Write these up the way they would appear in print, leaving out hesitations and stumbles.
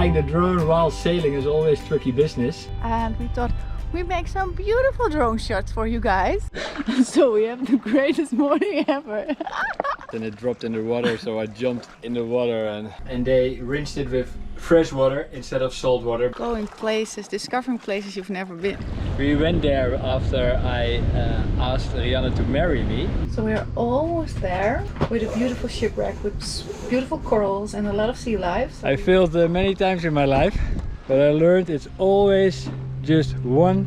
Flying the drone while sailing is always tricky business. And we thought we make some beautiful drone shots for you guys. So we have the greatest morning ever. Then it dropped in the water, so I jumped in the water and they rinsed it with fresh water instead of salt water. Going places, discovering places you've never been. We went there after I asked Rianne to marry me. So we're almost there with a beautiful shipwreck with beautiful corals and a lot of sea life. So I failed many times in my life, but I learned it's always just one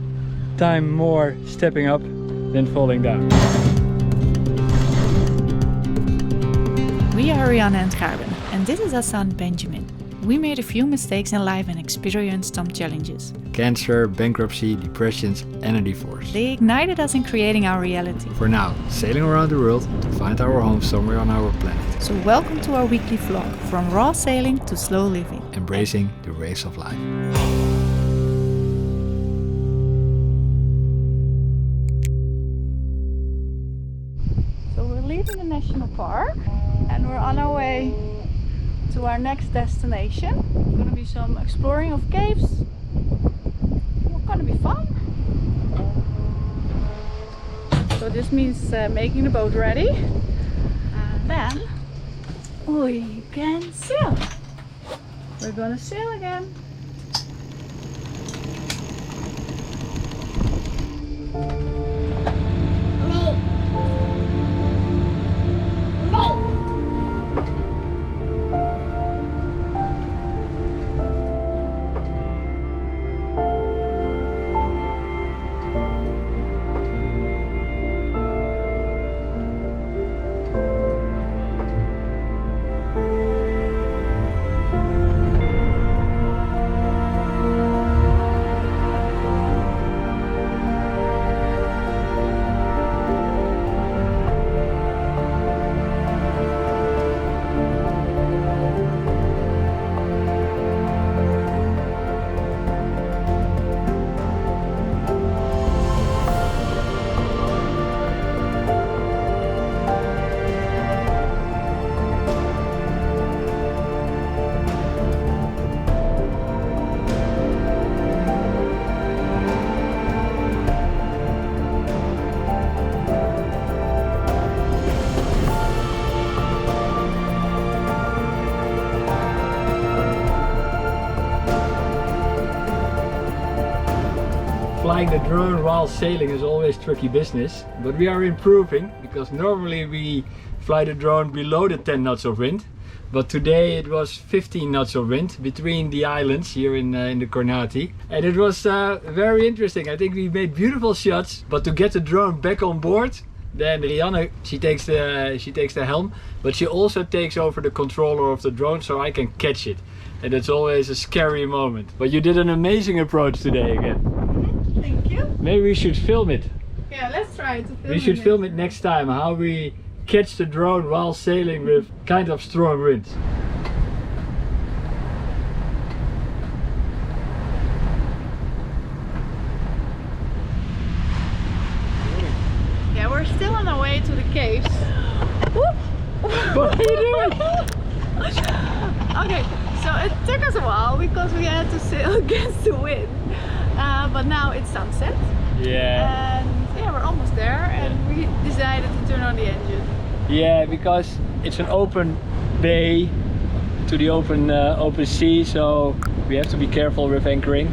time more stepping up than falling down. We are Rianne and Gerben, and this is our son Benjamin. We made a few mistakes in life and experienced some challenges. Cancer, bankruptcy, depressions and a divorce. They ignited us in creating our reality. For now, sailing around the world to find our home somewhere on our planet. So welcome to our weekly vlog, from raw sailing to slow living. Embracing the race of life. So we're leaving the national park and we're on our way to our next destination. There's gonna be some exploring of caves. It's gonna be fun. So this means making the boat ready, and then we can sail. We're gonna sail again. Flying the drone while sailing is always tricky business, but we are improving because normally we fly the drone below the 10 knots of wind, but today it was 15 knots of wind between the islands here in the Cornati, and it was very interesting. I think we made beautiful shots, but to get the drone back on board, then Rianne, she takes the helm, but she also takes over the controller of the drone so I can catch it, and it's always a scary moment. But you did an amazing approach today again. Thank you. Maybe we should film it. Yeah, let's try to film it. We should film it next time, how we catch the drone while sailing with kind of strong winds. Yeah, we're still on our way to the caves. What are you doing? Okay, so it took us a while because we had to sail against the wind. But now it's sunset. Yeah. And yeah, we're almost there, and we decided to turn on the engine. Yeah, because it's an open bay to the open sea, so we have to be careful with anchoring.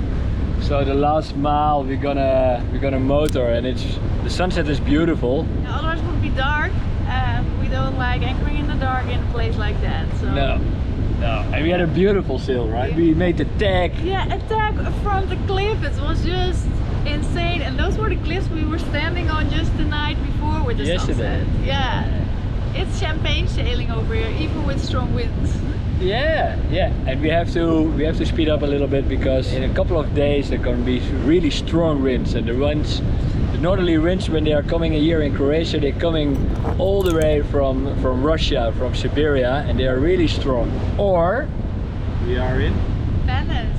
So the last mile we're gonna motor, and the sunset is beautiful. Yeah, otherwise it would be dark, and we don't like anchoring in the dark in a place like that. So. No. And we had a beautiful sail, right? We made the tag. Yeah, a tag from the cliff. It was just insane, and those were the cliffs we were standing on just the night before with the sunset. Yeah, it's champagne sailing over here, even with strong winds. Yeah, and we have to speed up a little bit because in a couple of days there are going to be really strong winds, and the northerly winds, when they are coming here in Croatia, they're coming all the way from Russia, from Siberia, and they are really strong. Or we are in Venice.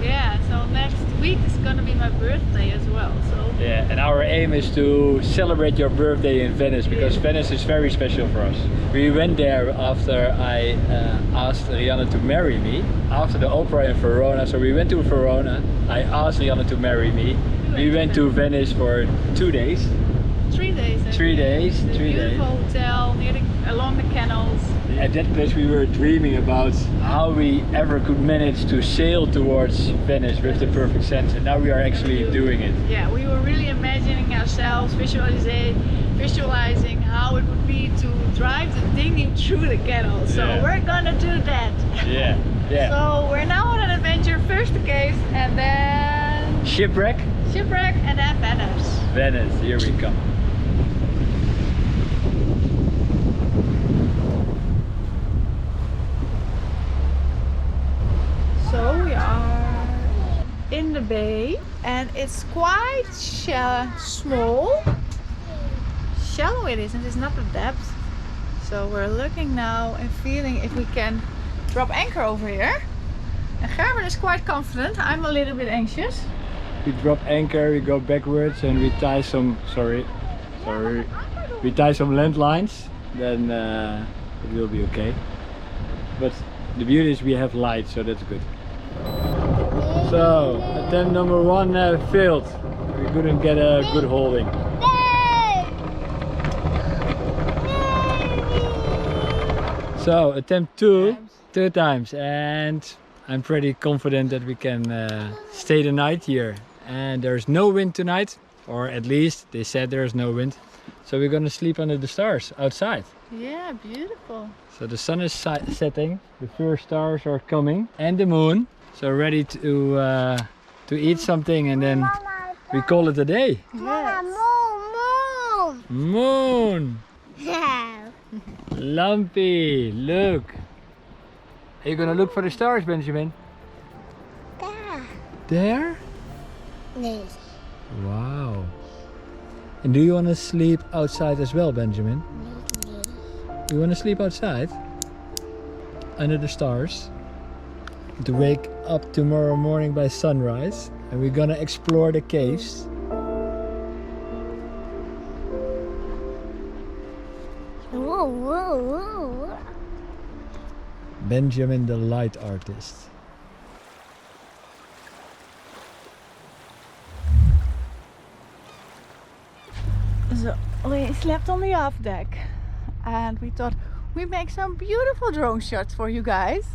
Yeah, so next week is gonna be my birthday as well. So Yeah, and our aim is to celebrate your birthday in Venice, because Venice is very special for us. We went there after I asked Rianne to marry me, after the opera in Verona. So we went to Verona, I asked Rianne to marry me. We went to Venice for 2 days. 3 days. 3 days, The 3 days. beautiful hotel near along the canals. At that place we were dreaming about how we ever could manage to sail towards Venice with the perfect sense, and now we are actually doing it. Yeah, we were really imagining ourselves, visualizing how it would be to drive the dinghy through the canal. So Yeah. we're gonna do that. Yeah, yeah. So we're now on an adventure. First the caves and then Shipwreck, Shipwreck and then Venice. Venice, here we come. So we are in the bay and it's quite small. Shallow it isn't, it's not the depth. So we're looking now and feeling if we can drop anchor over here. And Gerben is quite confident, I'm a little bit anxious. We drop anchor, we go backwards and we tie some, we tie some landlines, then it will be okay. But the beauty is we have light, so that's good. So, attempt number 1 failed. We couldn't get a good holding. So, attempt 2 times, and I'm pretty confident that we can stay the night here. And there's no wind tonight, or at least they said there's no wind. So we're gonna sleep under the stars outside. Yeah, beautiful. So the sun is setting, the first stars are coming, and the moon. So ready to eat something, and then we call it a day. Yes. Moon! Lumpy, look! Are you gonna look for the stars, Benjamin? There? Yes. Wow. And do you want to sleep outside as well, Benjamin? You want to sleep outside? Under the stars? To wake up tomorrow morning by sunrise, and we're gonna explore the caves. Whoa, whoa, whoa. Benjamin the light artist. So we slept on the aft deck and we thought we make some beautiful drone shots for you guys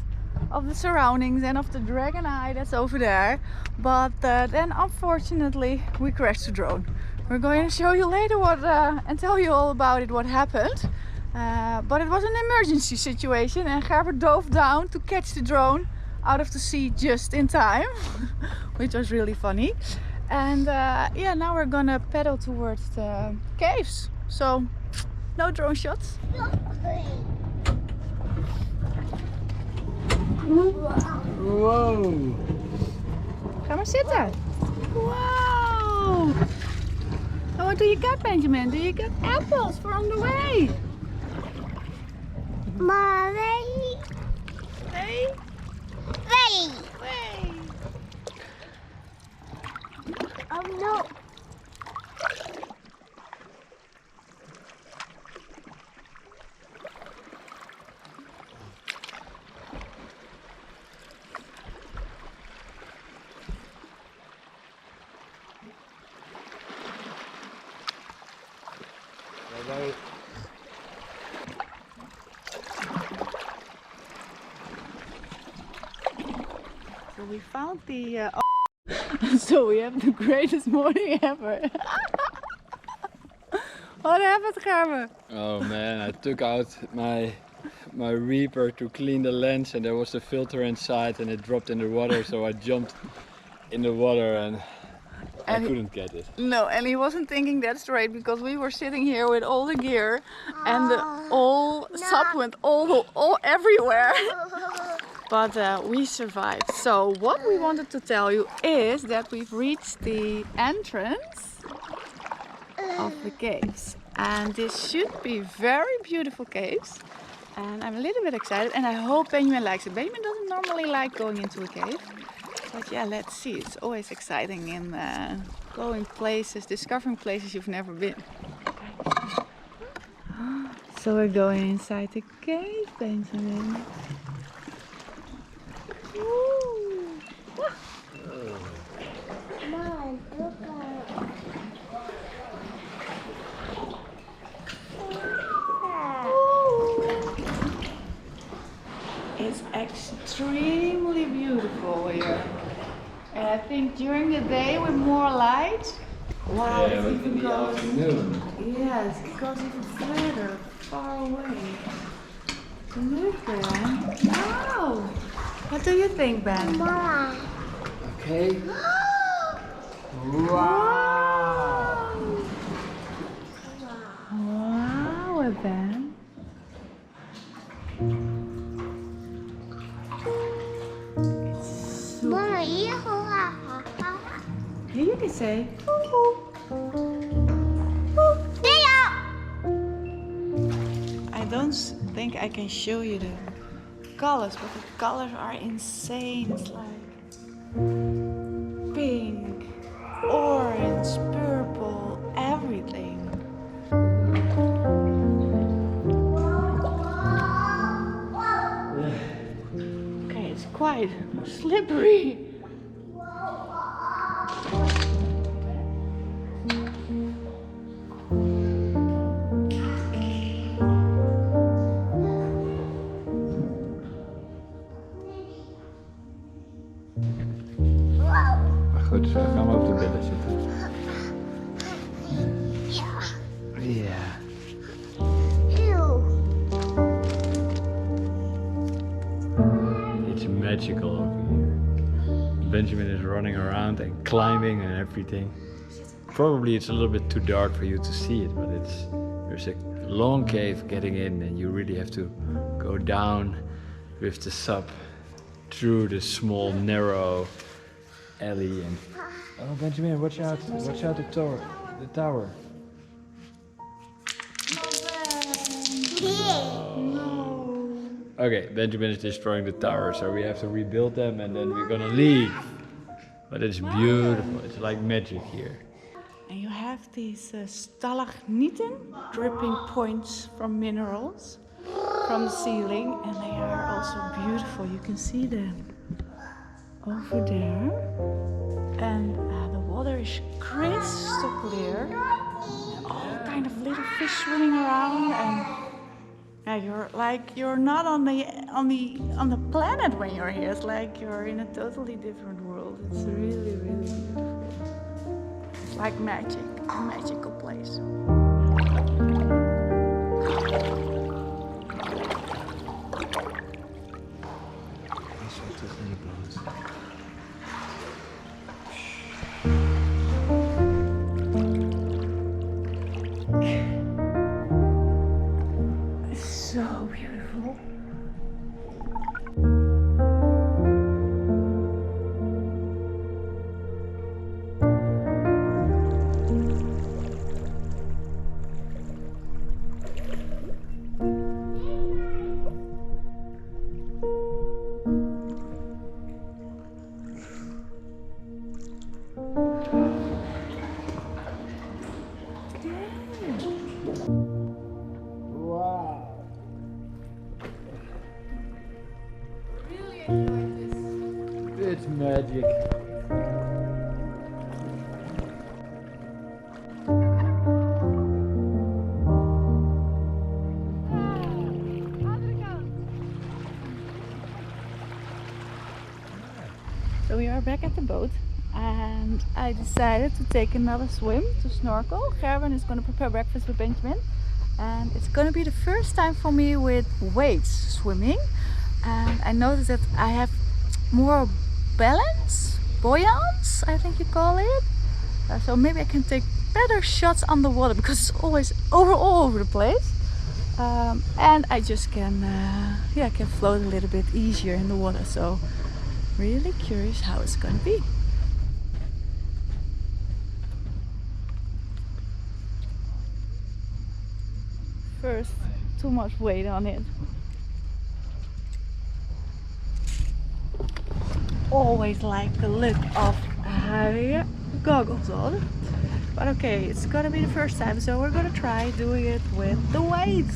of the surroundings and of the dragon eye that's over there, but then unfortunately we crashed the drone. We're going to show you later what and tell you all about it, what happened, but it was an emergency situation and Gerben dove down to catch the drone out of the sea just in time which was really funny. And yeah, now we're gonna paddle towards the caves. So, no drone shots. Whoa! Ga maar zitten. Wow! Oh, what do you get, Benjamin? Do you get apples for on the way? Mommy. Hey? Hey. Hey! Oh no. Bye-bye. So we found the so we have the greatest morning ever. What happened, Gerben? Oh man, I took out my reaper to clean the lens, and there was a filter inside and it dropped in the water, so I jumped in the water and I couldn't get it. No, and he wasn't thinking that straight because we were sitting here with all the gear and the all sub went all everywhere. But we survived. So what we wanted to tell you is that we've reached the entrance of the caves. And this should be very beautiful caves. And I'm a little bit excited and I hope Benjamin likes it. Benjamin doesn't normally like going into a cave. But yeah, let's see. It's always exciting in going places, discovering places you've never been. So we're going inside the cave, Benjamin. Ooh. Come on, look It's extremely beautiful here. And I think during the day with more light, wow, Yeah, it but even in the goes. afternoon. Yes, it goes even further, far away. Look, Ben. Wow! What do you think, Ben? Mama. Okay. Wow! Wow, Ben. Mama, hier Here you can say. I don't think I can show you the colors, but the colors are insane. It's like pink, orange, purple, everything. Okay, it's quite slippery. Maar goed, zo gaan we op de billen zitten. Ja. Ew. It's magical over here. Benjamin is running around and climbing and everything. Probably it's a little bit too dark for you to see it, but there's a long cave getting in and you really have to go down with the sub through the small narrow alley and oh Benjamin, watch out the tower. Okay, Benjamin is destroying the tower, so we have to rebuild them and then we're gonna leave. But it's beautiful, it's like magic here. And you have these stalagmieten, dripping points from minerals from the ceiling, and they are also beautiful. You can see them over there. And the water is crystal clear. All kind of little fish swimming around, and you're not on the planet when you're here. It's like you're in a totally different world. It's really, really beautiful. It's like magic, a magical place. So beautiful. It's magic. So we are back at the boat and I decided to take another swim to snorkel. Gerben is going to prepare breakfast with Benjamin and it's going to be the first time for me with weights swimming, and I noticed that I have more balance, buoyance I think you call it, so maybe I can take better shots on the water because it's always all over the place, and I just can can float a little bit easier in the water. So really curious how it's going to be. First, too much weight on it. always like the look of having goggles on. But okay, it's gonna be the first time, so we're gonna try doing it with the weights.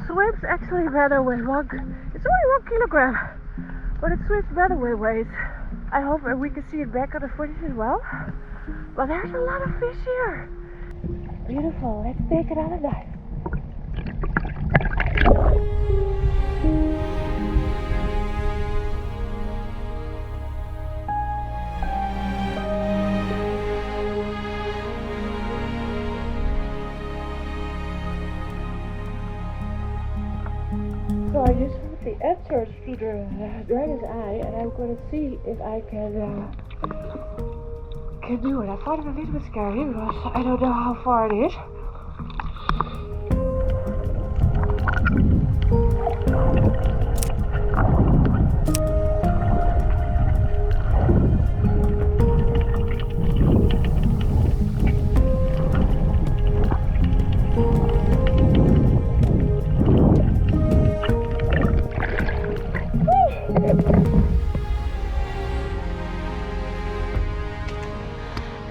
Swims actually better with it's only 1 kilogram, but it swims better with weight. I hope we can see it back on the footage as well. But there's a lot of fish here. Beautiful, let's take another dive. So I just put the entrance through the dragon's eye, and I'm gonna see if I can do it. I find it a little bit scary because I don't know how far it is.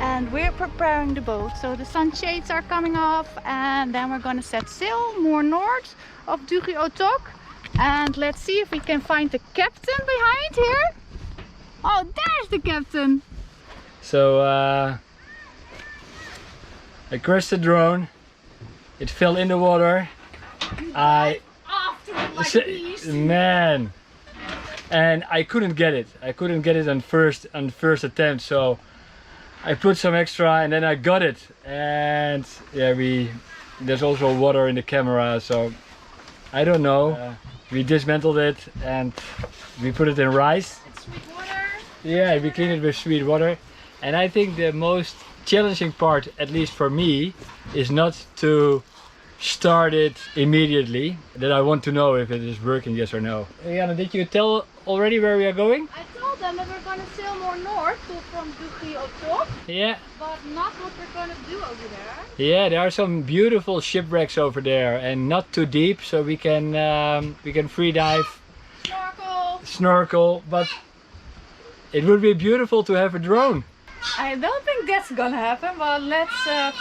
And we're preparing the boat, so the sunshades are coming off, and then we're gonna set sail more north of Dugi Otok, and let's see if we can find the captain behind here. Oh, there's the captain. So I crashed the drone, it fell in the water. After it like a beast. Man, and I couldn't get it. I couldn't get it on first attempt. So I put some extra and then I got it. And yeah, there's also water in the camera, so I don't know. We dismantled it and we put it in rice. It's sweet water. Yeah, we cleaned it with sweet water. And I think the most challenging part, at least for me, is not to start it immediately. That I want to know if it is working, yes or no. Rianne, did you tell already where we are going? I told them that we're gonna sail more north from Dugi Otok, Yeah. but not what we're gonna do over there. Yeah, there are some beautiful shipwrecks over there and not too deep, so we can free dive, snorkel, but it would be beautiful to have a drone. I don't think that's gonna happen, but let's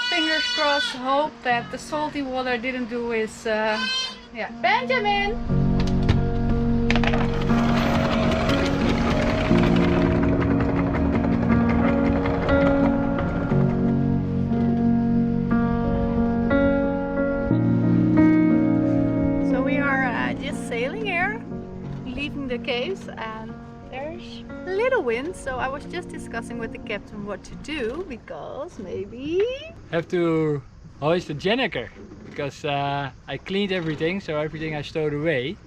fingers crossed hope that the salty water didn't do his yeah. Benjamin! So we are just sailing here, leaving the caves, and there's a little wind, so I was just discussing with the captain what to do, because maybe Have to hoist the Gennaker because I cleaned everything, so everything I stowed away,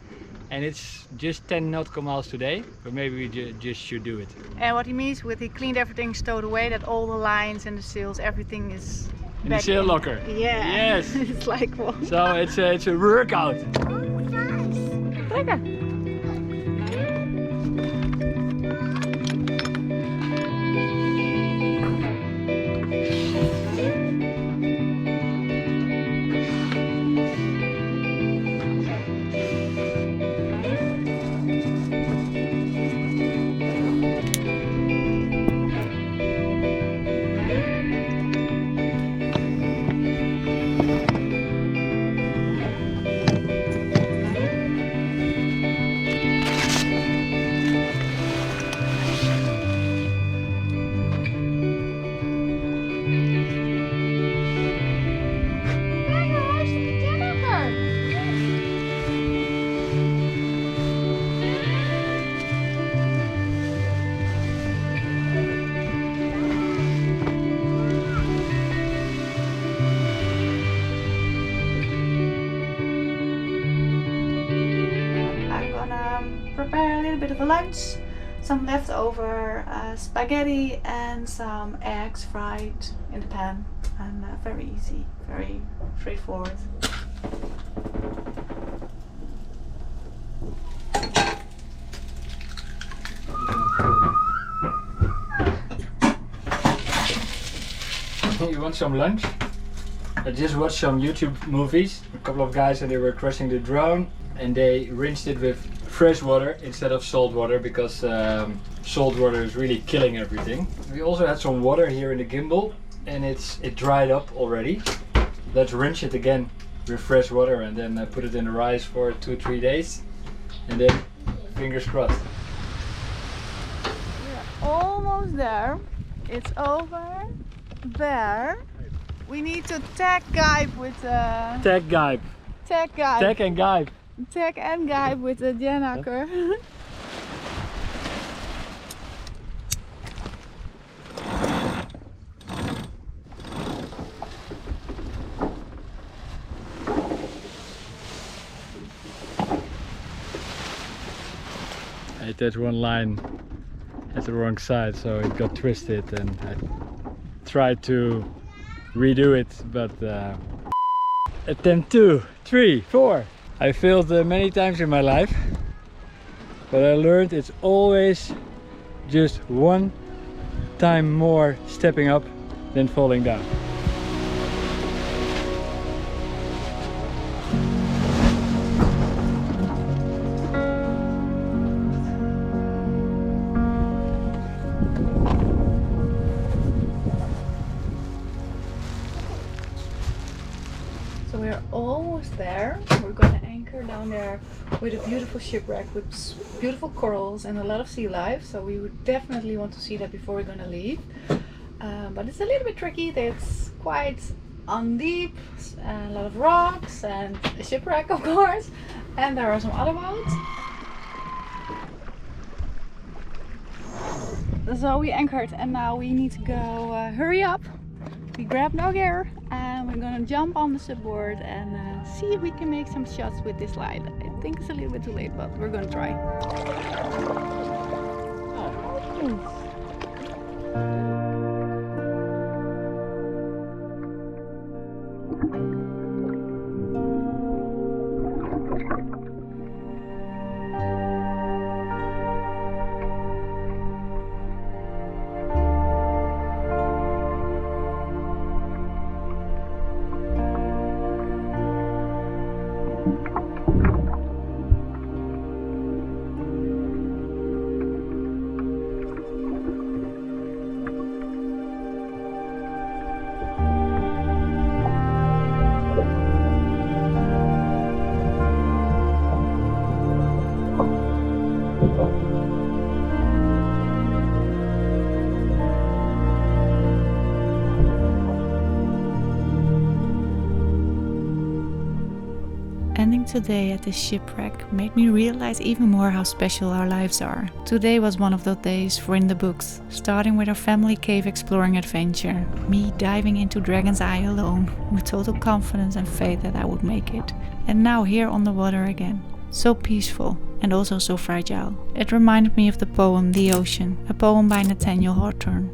and it's just 10 nautical miles today, but maybe we just should do it. And what he means with he cleaned everything stowed away, that all the lines and the sails, everything is In the back sail in. locker. Yeah. Yes. It's like one. So it's a workout. Lekker. Prepare a little bit of a lunch, some leftover spaghetti and some eggs fried in the pan, and very easy, very straightforward. You want some lunch? I just watched some YouTube movies. A couple of guys, and they were crashing the drone and they rinsed it with fresh water instead of salt water because salt water is really killing everything. We also had some water here in the gimbal and it dried up already. Let's rinse it again with fresh water and then put it in the rice for 2-3 days and then fingers crossed. We're almost there. It's over there. We need to tag Gybe with Tag Gybe. Tag Gybe. Tag and Gybe. Tag and Gybe with the Gennaker. I hit that one line at the wrong side, so it got twisted and I tried to redo it, but attempt 2, 3, 4. I failed many times in my life, but I learned it's always just one time more stepping up than falling down. So we're almost there. We're gonna anchor down there with a beautiful shipwreck with beautiful corals and a lot of sea life. So we would definitely want to see that before we're gonna leave. But it's a little bit tricky. It's quite undeep, a lot of rocks and a shipwreck, of course. And there are some other boats. So we anchored and now we need to go hurry up. We grabbed our gear and we're gonna jump on the subboard and see if we can make some shots with this light. I think it's a little bit too late, but we're gonna try. Ending today at this shipwreck made me realize even more how special our lives are. Today was one of those days for in the books, starting with our family cave exploring adventure, me diving into Dragon's Eye alone, with total confidence and faith that I would make it, and now here on the water again. So peaceful and also so fragile. It reminded me of the poem The Ocean, a poem by Nathaniel Hawthorne.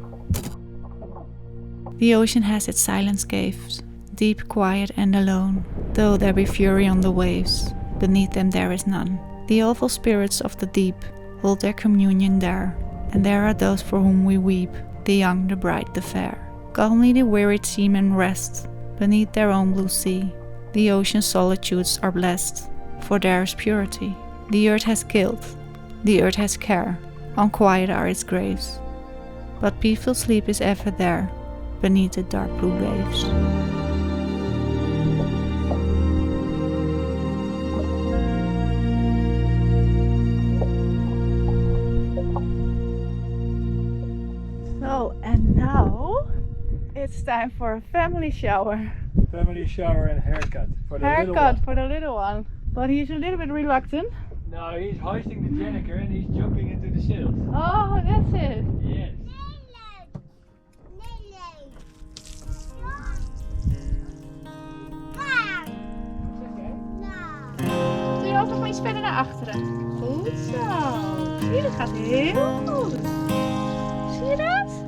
The ocean has its silent caves, deep, quiet and alone, though there be fury on the waves, beneath them there is none. The awful spirits of the deep hold their communion there, and there are those for whom we weep, the young, the bright, the fair. Calmly the wearied seamen rest, beneath their own blue sea. The ocean's solitudes are blessed, for there is purity. The earth has killed, the earth has care, unquiet are its graves. But peaceful sleep is ever there, beneath the dark blue waves. So, and now it's time for a family shower. Family shower and haircut for the little one. Haircut for the little one. But he's a little bit reluctant. No, he's hoisting the Gennaker and he's jumping into the sails. Oh, that's it. Yes. Doe je ook nog maar iets verder naar achteren. Goed zo. Zie je, dat gaat heel goed. Zie je dat?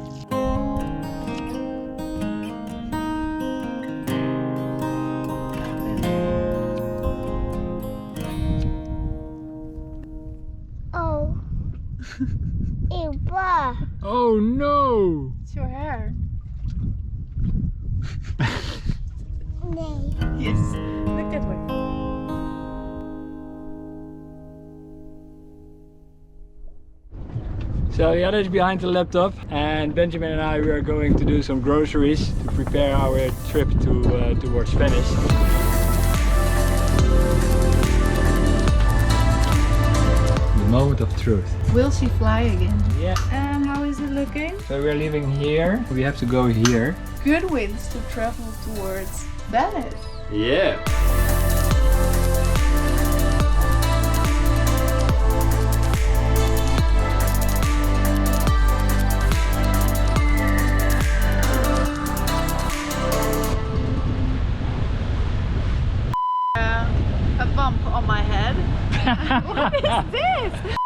Oh. Ew, bah. Oh no! It's your hair. Nee. Yes. Look that way. So Jana is behind the laptop and Benjamin and I we are going to do some groceries to prepare our trip to towards Venice. The moment of truth. Will she fly again? Yeah. And how is it looking? So we are leaving here. We have to go here. Good winds to travel towards Venice. Yeah. A bump on my head. What is this?